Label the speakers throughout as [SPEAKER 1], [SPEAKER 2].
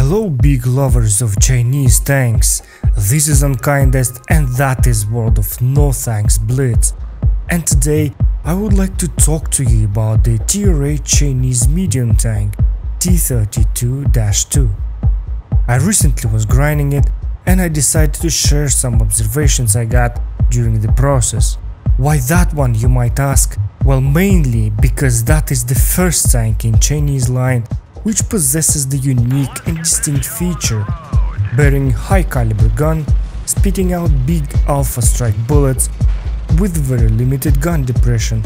[SPEAKER 1] Hello big lovers of Chinese tanks, this is Unkindest and that is World of No Thanks Blitz, and today I would like to talk to you about the Tier 8 Chinese medium tank T-34-2. I recently was grinding it and I decided to share some observations I got during the process. Why that one, you might ask? Well, mainly because that is the first tank in Chinese line which possesses the unique and distinct feature, bearing high caliber gun, spitting out big alpha strike bullets with very limited gun depression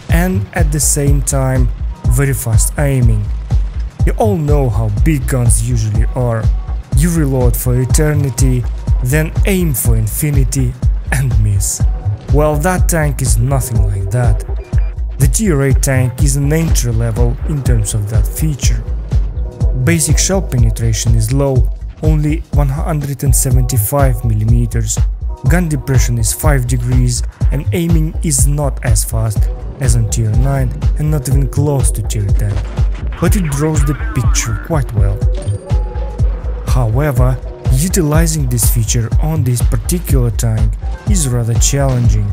[SPEAKER 1] and at the same time very fast aiming. You all know how big guns usually are. You reload for eternity, then aim for infinity and miss. Well, that tank is nothing like that. The Tier 8 tank is an entry level in terms of that feature. Basic shell penetration is low, only 175mm, gun depression is 5 degrees and aiming is not as fast as on Tier 9 and not even close to Tier 10, but it draws the picture quite well. However, utilizing this feature on this particular tank is rather challenging.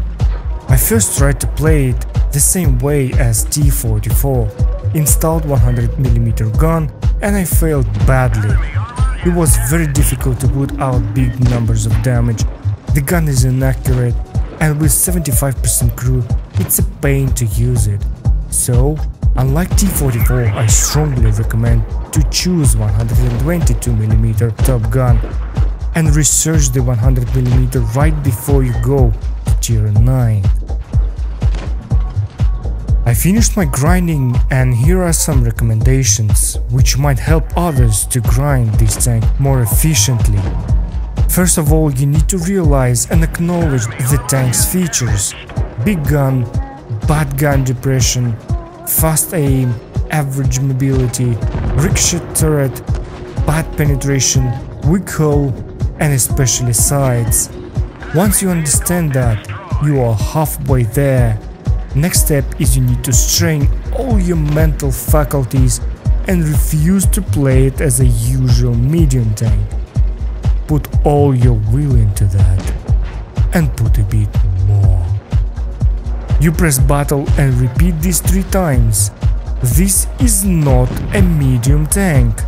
[SPEAKER 1] I first tried to play it the same way as T-34, installed 100mm gun and I failed badly. It was very difficult to put out big numbers of damage, the gun is inaccurate and with 75% crew it's a pain to use it. So, unlike T-44, I strongly recommend to choose 122mm top gun and research the 100mm right before you go to Tier 9. I finished my grinding and here are some recommendations which might help others to grind this tank more efficiently. First of all, you need to realize and acknowledge the tank's features: big gun, bad gun depression, fast aim, average mobility, ricochet turret, bad penetration, weak hull and especially sides. Once you understand that, you are halfway there. Next step is you need to strain all your mental faculties and refuse to play it as a usual medium tank. Put all your will into that and put a bit more. You press battle and repeat this 3 times. This is not a medium tank.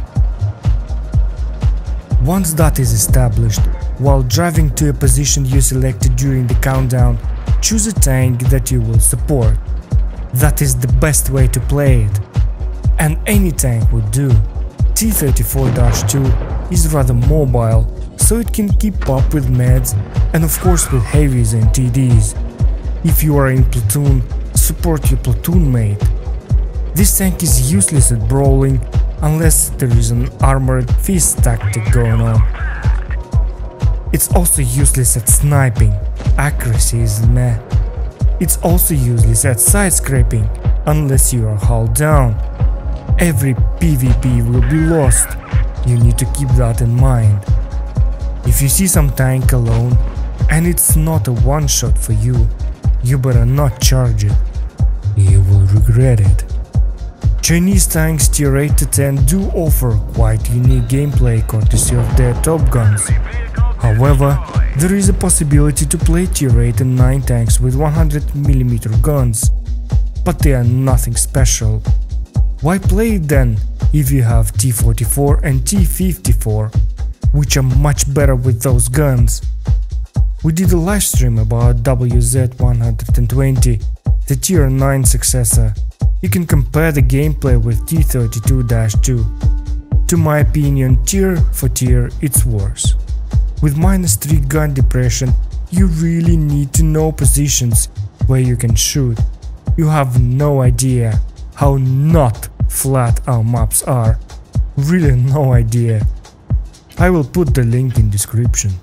[SPEAKER 1] Once that is established, while driving to a position you selected during the countdown, choose a tank that you will support. That is the best way to play it. And any tank would do. T-34-2 is rather mobile, so it can keep up with meds and of course with heavies and TDs. If you are in platoon, support your platoon mate. This tank is useless at brawling unless there is an armored fist tactic going on. It's also useless at sniping, accuracy is meh. It's also useless at side scraping unless you are hulled down. Every PvP will be lost, you need to keep that in mind. If you see some tank alone and it's not a one shot for you, you better not charge it, you will regret it. Chinese tanks Tier 8 to 10 do offer quite unique gameplay courtesy of their top guns. However, there is a possibility to play Tier 8 and 9 tanks with 100mm guns, but they are nothing special. Why play it then if you have T-44 and T-54, which are much better with those guns? We did a live stream about WZ-120, the Tier 9 successor. You can compare the gameplay with T-32-2. To my opinion, tier for tier, it's worse. With -3 gun depression, you really need to know positions where you can shoot. You have no idea how not flat our maps are. Really no idea. I will put the link in description.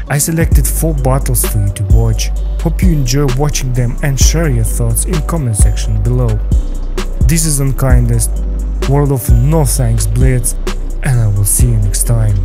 [SPEAKER 1] I selected 4 battles for you to watch. Hope you enjoy watching them and share your thoughts in comment section below. This is Unkindest, World of No Thanks Blitz, and I will see you next time.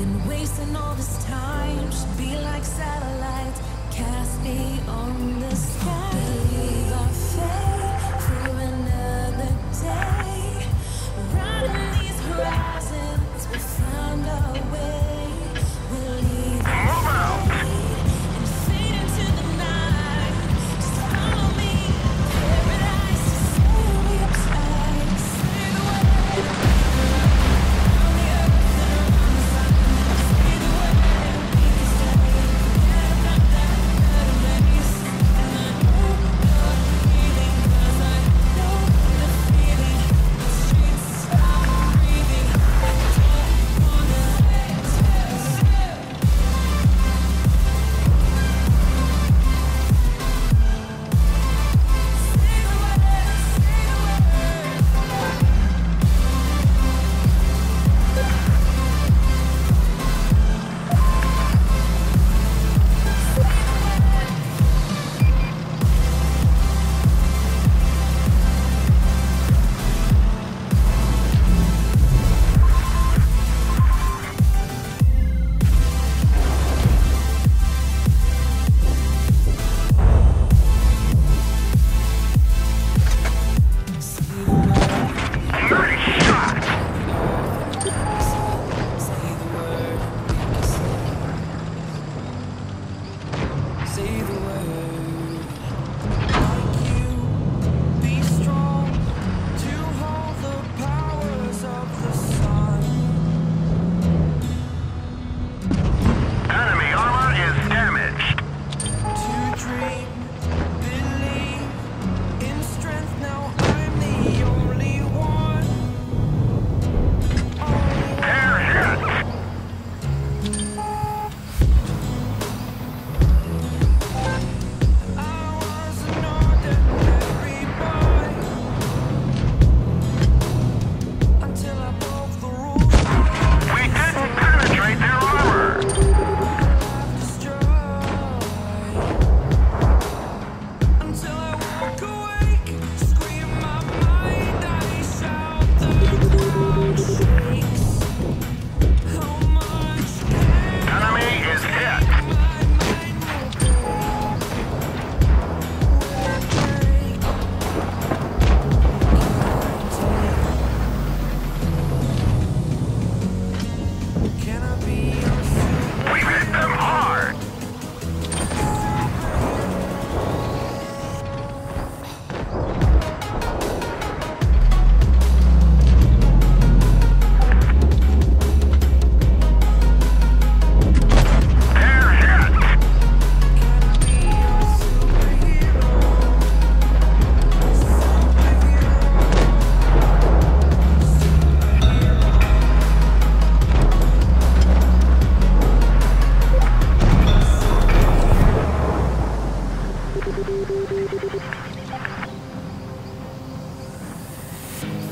[SPEAKER 2] Been wasting all this time, should be like satellites, cast me on the sky. Believe I fade for another day. Riding these horizons, we found our way. We'll leave our fade and fade into the night. Just follow me, paradise to sail your tide. Say the word, around the earth and around the sun. Say the word, we can stay. Forget about that place. And I know you're breathing, 'cause I know the feeling. The streets stop breathing. I don't wanna let you. Say the word, say the word. Say the word. Like you, be strong to hold the powers of the sun.
[SPEAKER 3] Enemy armor is damaged.
[SPEAKER 2] To dream, believe in strength. Now I'm the only one.
[SPEAKER 3] Air hit.
[SPEAKER 2] I was an ordinary boy until I broke the rules.
[SPEAKER 3] We didn't penetrate their armor.
[SPEAKER 2] Destroyed until I walk awake, scream my mind, I shout, the ground shakes. How much can
[SPEAKER 3] Enemy is hit.
[SPEAKER 2] my mind will break? Can I be your
[SPEAKER 3] We hit them hard. Air hit.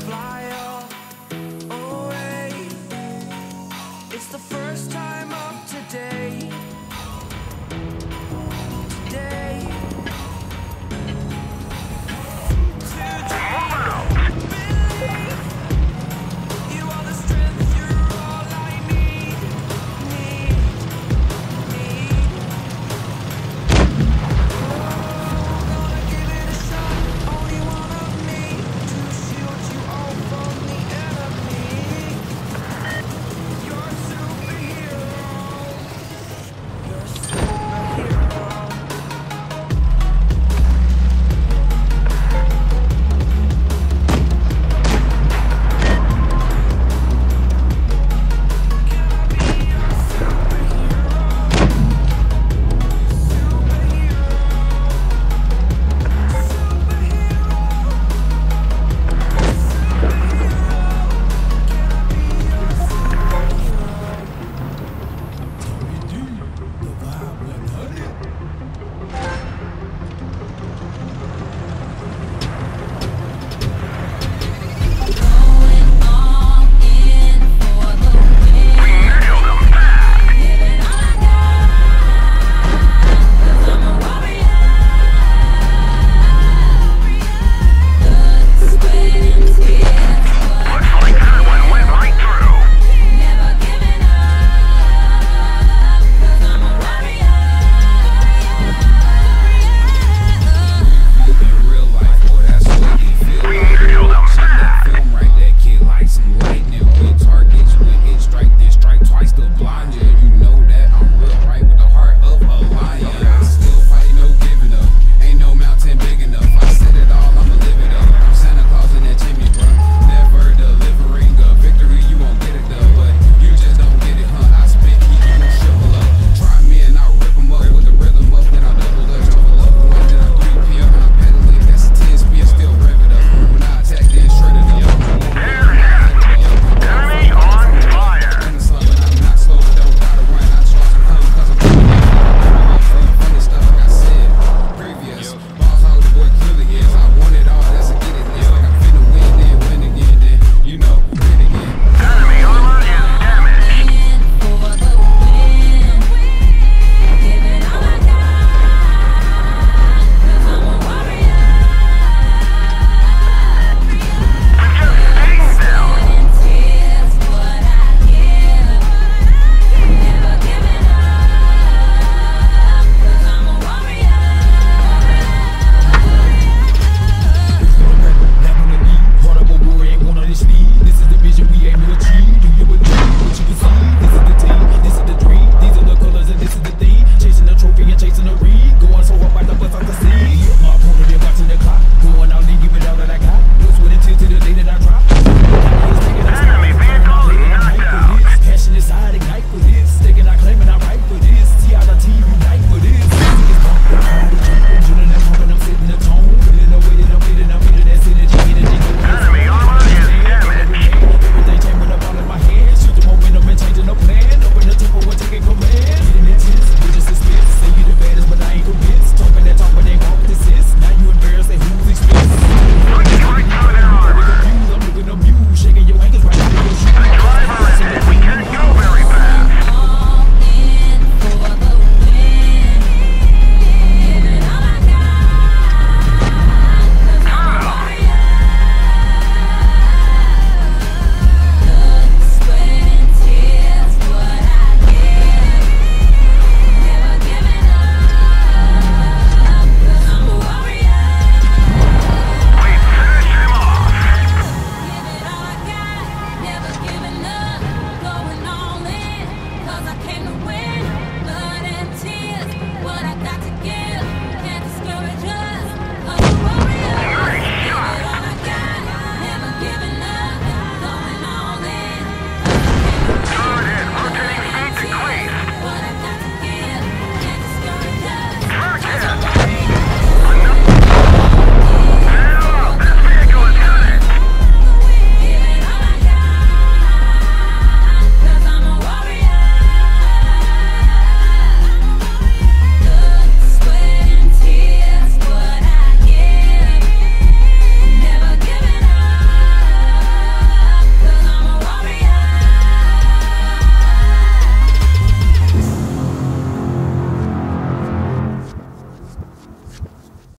[SPEAKER 2] Fly away. It's the first time I've